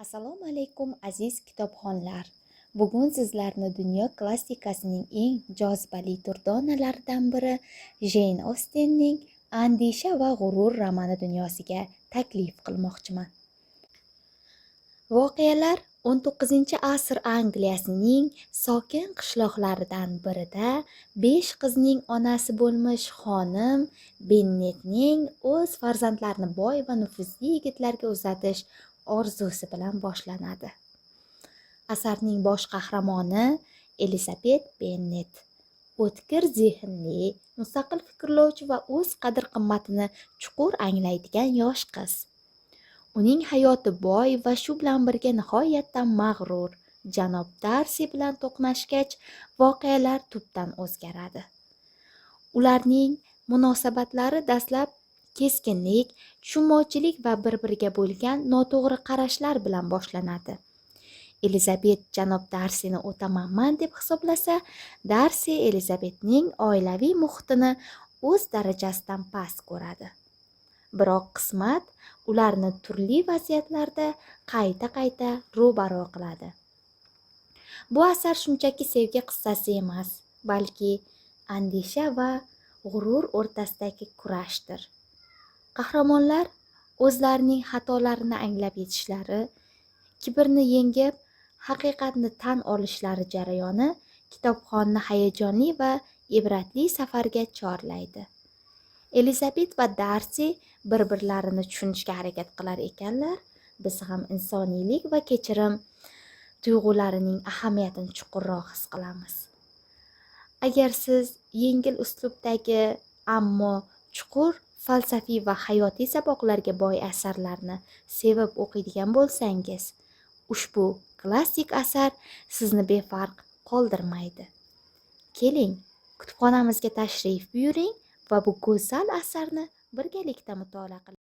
Assalomu alaykum aziz kitobxonlar. Bugun sizlarni dunyo klassikasining eng jozibali durdonalaridan biri Jeyn Ostinning Andisha va g'urur romani dunyosiga taklif qilmoqchiman. Voqealar 19-asr Angliyasining sokin qishloqlaridan birida 5 qizning onasi bo'lmish xonim Bennetning o'z farzandlarini boy va nufuzli yigitlarga uzatish orzusi bilan boshlanadi. Asarning bosh qahramoni Elizabet Bennet o'tkir zehnli, mustaqil fikrlovchi va o'z qadr-qimmatini chuqur anglaydigan yosh qiz. Uning hayoti boy va shu bilan birga nihoyatda mag'rur janob Darsi bilan to'qnashgach, voqealar tubdan o'zgaradi. Ularning munosabatlari dastlab keskinlik, tushunmovchilik va bir-biriga bo'lgan noto'g'ri qarashlar bilan boshlanadi. Elizabet janob Darsini o'tamanman deb hisoblasa, Darsi Elizabetning oilaviy muhitini o'z darajasidan past ko'radi. Biroq qismat ularni turli vaziyatlarda qayta ro'baro qiladi. Bu asar shunchaki sevgi qissasi emas, balki andisha va g'urur o'rtasidagi kurashdir. Qahramonlar o'zlarining xatolarini anglab yetishlari, kibrni yengib, haqiqatni tan olishlari jarayoni kitobxonni hayajonli va ibratli safarga chorlaydi. Elizabet va Darsi bir-birlarini tushunishga harakat qilar ekanlar, biz ham insoniylik va kechirim tuyg'ularining ahamiyatini chuqurroq his qilamiz. Agar siz yengil uslubdagi ammo chuqur falsafiy va hayotiy saboqlarga boy asarlarni sevib o'qiydigan bo'lsangiz, ushbu klassik asar sizni befarq qoldirmaydi. Keling, kutubxonamizga tashrif buyuring va bu go'zal asarni birgalikda mutolaa qiling.